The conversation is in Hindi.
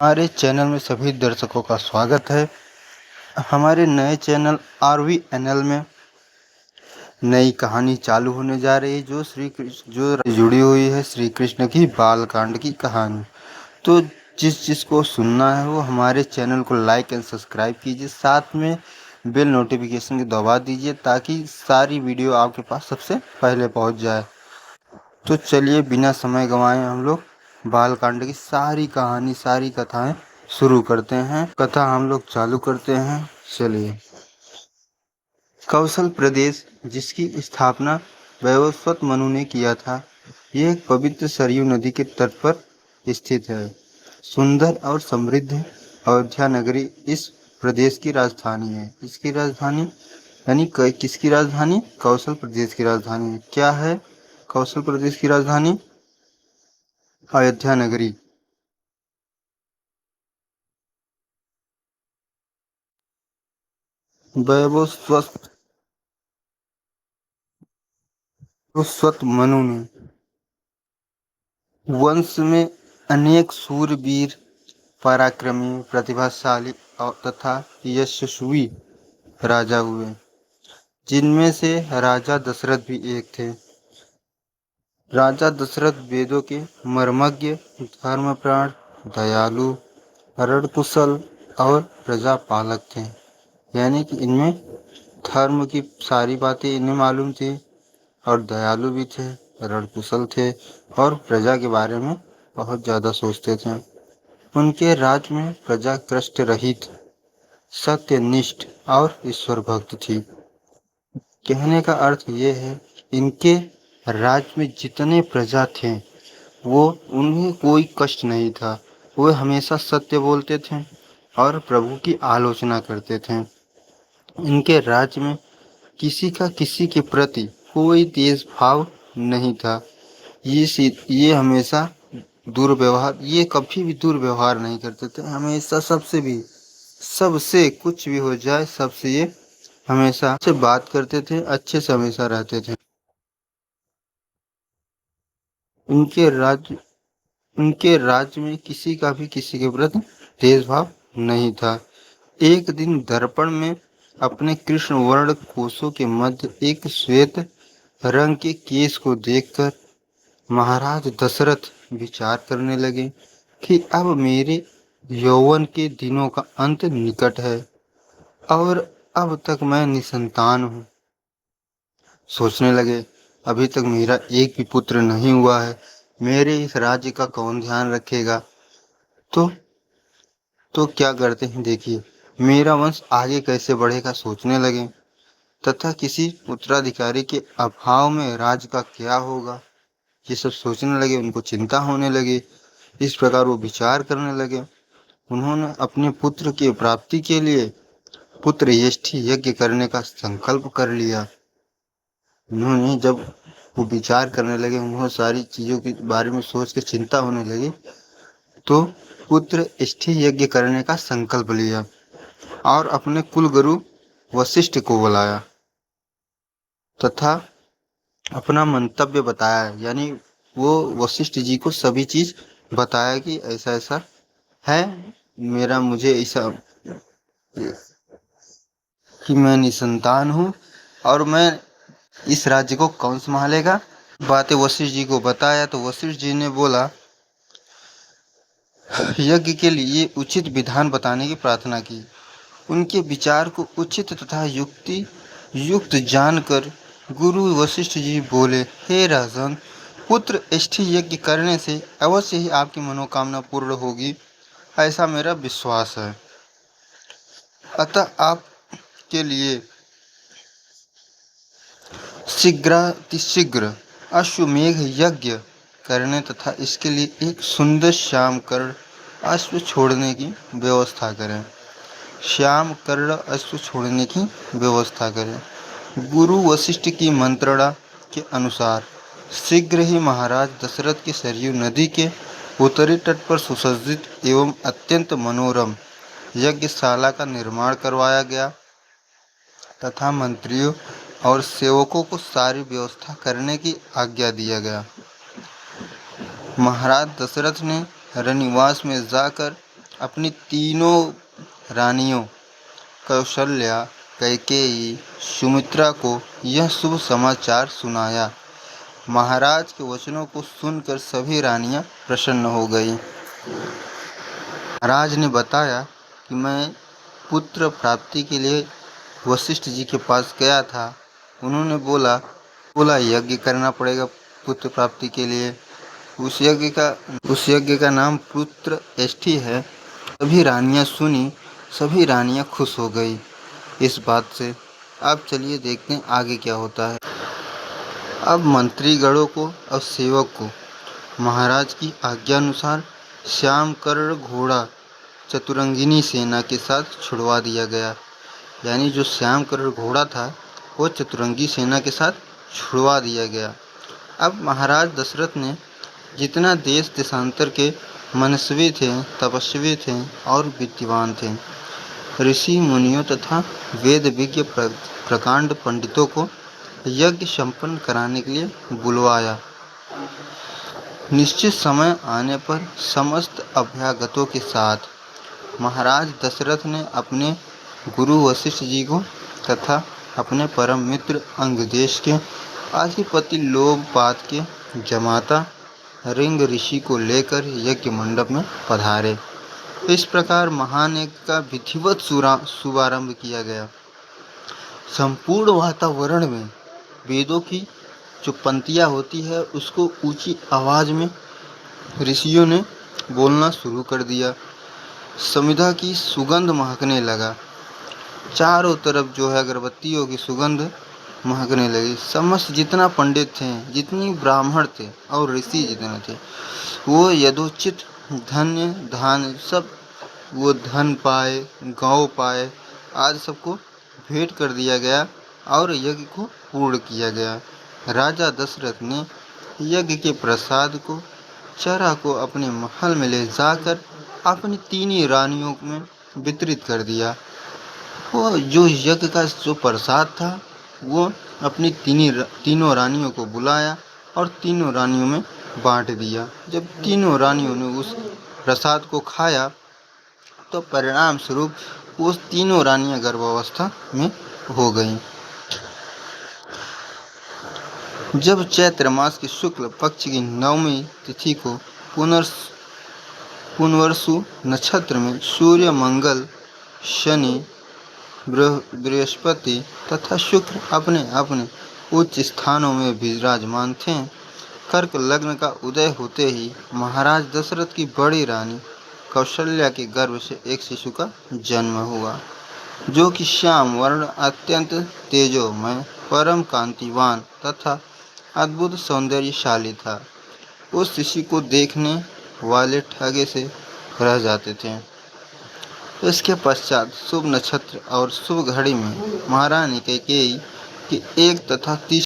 हमारे चैनल में सभी दर्शकों का स्वागत है। हमारे नए चैनल RVNL में नई कहानी चालू होने जा रही है जो श्री कृष्ण जो जुड़ी हुई है श्री कृष्ण की बाल कांड की कहानी। तो जिसको सुनना है वो हमारे चैनल को लाइक एंड सब्सक्राइब कीजिए, साथ में बेल नोटिफिकेशन को दबा दीजिए ताकि सारी वीडियो आपके पास सबसे पहले पहुंच जाए। तो चलिए बिना समय गंवाए हम लोग बालकांड की सारी कहानी सारी कथाएं शुरू करते हैं। कथा हम लोग चालू करते हैं। चलिए। कौशल प्रदेश, जिसकी स्थापना वैवस्वत मनु ने किया था, यह एक पवित्र सरयू नदी के तट पर स्थित है। सुंदर और समृद्ध अयोध्या नगरी इस प्रदेश की राजधानी है। इसकी राजधानी यानी किसकी राजधानी? कौशल प्रदेश की राजधानी। क्या है कौशल प्रदेश की राजधानी? अयोध्या नगरी। वैवस्वत मनु ने वंश में अनेक सूरवीर, पराक्रमी, प्रतिभाशाली और तथा यशस्वी राजा हुए, जिनमें से राजा दशरथ भी एक थे। राजा दशरथ वेदों के मर्मज्ञ, धर्मप्राण, दयालु, रणकुशल और प्रजापालक थे। यानी कि इनमें धर्म की सारी बातें इन्हें मालूम थी और दयालु भी थे, रणकुशल थे और प्रजा के बारे में बहुत ज़्यादा सोचते थे। उनके राज्य में प्रजा कष्ट रहित, सत्यनिष्ठ और ईश्वर भक्त थी। कहने का अर्थ ये है, इनके राज्य में जितने प्रजा थे वो उन्हें कोई कष्ट नहीं था। वो हमेशा सत्य बोलते थे और प्रभु की आलोचना करते थे। इनके राज्य में किसी का किसी के प्रति कोई देशभाव नहीं था। ये हमेशा दुर्व्यवहार, ये कभी भी दुर्व्यवहार नहीं करते थे। हमेशा सबसे कुछ भी हो जाए, सबसे ये हमेशा से बात करते थे, अच्छे से हमेशा रहते थे। उनके राज्य उनके राज्य में किसी का भी किसी के प्रति भेदभाव नहीं था। एक दिन दर्पण में अपने कृष्ण वर्ण कोसों के मध्य एक श्वेत रंग के केश को देखकर महाराज दशरथ विचार करने लगे कि अब मेरे यौवन के दिनों का अंत निकट है और अब तक मैं निसंतान हूँ। सोचने लगे, अभी तक मेरा एक भी पुत्र नहीं हुआ है, मेरे इस राज्य का कौन ध्यान रखेगा? तो तो क्या करते हैं, देखिए, मेरा वंश आगे कैसे बढ़ेगा सोचने लगे, तथा किसी उत्तराधिकारी के अभाव में राज्य का क्या होगा, ये सब सोचने लगे। उनको चिंता होने लगी। इस प्रकार वो विचार करने लगे। उन्होंने अपने पुत्र की प्राप्ति के लिए पुत्र यष्टि यज्ञ करने का संकल्प कर लिया। उन्होंने जब वो विचार करने लगे, उन्होंने सारी चीज़ों के बारे में सोच के चिंता होने लगी, तो पुत्र यष्टि यज्ञ करने का संकल्प लिया और अपने कुलगुरु वशिष्ठ को बुलाया तथा अपना मंतव्य बताया। यानी वो वशिष्ठ जी को सभी चीज़ बताया कि ऐसा ऐसा है, मुझे ऐसा कि मैं निसंतान हूँ और मैं इस राज्य को कौन संभालेगा। बातें वशिष्ठ जी को बताया तो वशिष्ठ जी ने बोला, यज्ञ के लिए उचित विधान बताने की प्रार्थना की। उनके विचार को उचित तथा युक्त जानकर गुरु वशिष्ठ जी बोले, हे राजन, पुत्र यष्टि यज्ञ करने से अवश्य ही आपकी मनोकामना पूर्ण होगी, ऐसा मेरा विश्वास है। अतः आपके लिए शीघ्र अश्वमेघ यज्ञ करने तथा इसके लिए एक सुंदर श्याम कर्ण अश्व छोड़ने की व्यवस्था करें। श्याम कर्ण अश्व छोड़ने की व्यवस्था करें। गुरु वशिष्ठ की मंत्रणा के अनुसार शीघ्र ही महाराज दशरथ की सरयू नदी के उत्तरी तट पर सुसज्जित एवं अत्यंत मनोरम यज्ञशाला का निर्माण करवाया गया तथा मंत्रियों और सेवकों को सारी व्यवस्था करने की आज्ञा दिया गया। महाराज दशरथ ने रनिवास में जाकर अपनी तीनों रानियों कौशल्या, कैकेयी, सुमित्रा को यह शुभ समाचार सुनाया। महाराज के वचनों को सुनकर सभी रानियां प्रसन्न हो गईं। महाराज ने बताया कि मैं पुत्र प्राप्ति के लिए वशिष्ठ जी के पास गया था। उन्होंने बोला यज्ञ करना पड़ेगा पुत्र प्राप्ति के लिए। उस यज्ञ का नाम पुत्र एष्ठी है। सभी रानियां सुनी, सभी रानियां खुश हो गई इस बात से। अब चलिए देखते हैं आगे क्या होता है। अब मंत्रीगणों को और सेवक को महाराज की आज्ञा अनुसार श्यामकर्ण घोड़ा चतुरंगिनी सेना के साथ छुड़वा दिया गया। यानी जो श्यामकर्ण घोड़ा था वो चतुरंगी सेना के साथ छुड़वा दिया गया। अब महाराज दशरथ ने जितना देश देशांतर के मनस्वी थे, तपस्वी थे और विद्वान थे, ऋषि मुनियों तथा वेद विज्ञ प्रकांड पंडितों को यज्ञ संपन्न कराने के लिए बुलवाया। निश्चित समय आने पर समस्त अभ्यागतों के साथ महाराज दशरथ ने अपने गुरु वशिष्ठ जी को तथा अपने परम मित्र अंगदेश के अधिपति लोमपाद के जमाता रिंग ऋषि को लेकर यज्ञ मंडप में पधारे। इस प्रकार महान यज्ञ का विधिवत शुभारंभ किया गया। संपूर्ण वातावरण में वेदों की जो पंक्तियाँ होती है उसको ऊंची आवाज में ऋषियों ने बोलना शुरू कर दिया। समिधा की सुगंध महकने लगा। चारों तरफ जो है अगरबत्तियों की सुगंध महकने लगी। समस्त जितना पंडित थे, जितनी ब्राह्मण थे और ऋषि जितने थे, वो यथोचित धन्य धान सब वो धन पाए, गाँव पाए, आज सबको भेंट कर दिया गया और यज्ञ को पूर्ण किया गया। राजा दशरथ ने यज्ञ के प्रसाद को चरा को अपने महल में ले जाकर अपनी तीनों रानियों में वितरित कर दिया। वो जो यज्ञ का जो प्रसाद था वो अपनी तीनों रानियों को बुलाया और तीनों रानियों में बांट दिया। जब तीनों रानियों ने उस प्रसाद को खाया तो परिणाम स्वरूप वो तीनों रानियां गर्भावस्था में हो गईं। जब चैत्र मास की शुक्ल पक्ष की 9वीं तिथि को पुनर्वसु नक्षत्र में सूर्य, मंगल, शनि, बृहस्पति तथा शुक्र अपने अपने उच्च स्थानों में विराजमान थे, कर्क लग्न का उदय होते ही महाराज दशरथ की बड़ी रानी कौशल्या के गर्भ से एक शिशु का जन्म हुआ, जो कि श्याम वर्ण, अत्यंत तेजोमय, परम कांतिवान तथा अद्भुत सौंदर्यशाली था। उस शिशु को देखने वाले ठगे से रह जाते थे। इसके पश्चात शुभ नक्षत्र और शुभ घड़ी में महारानी कैकेयी की 1 तथा 30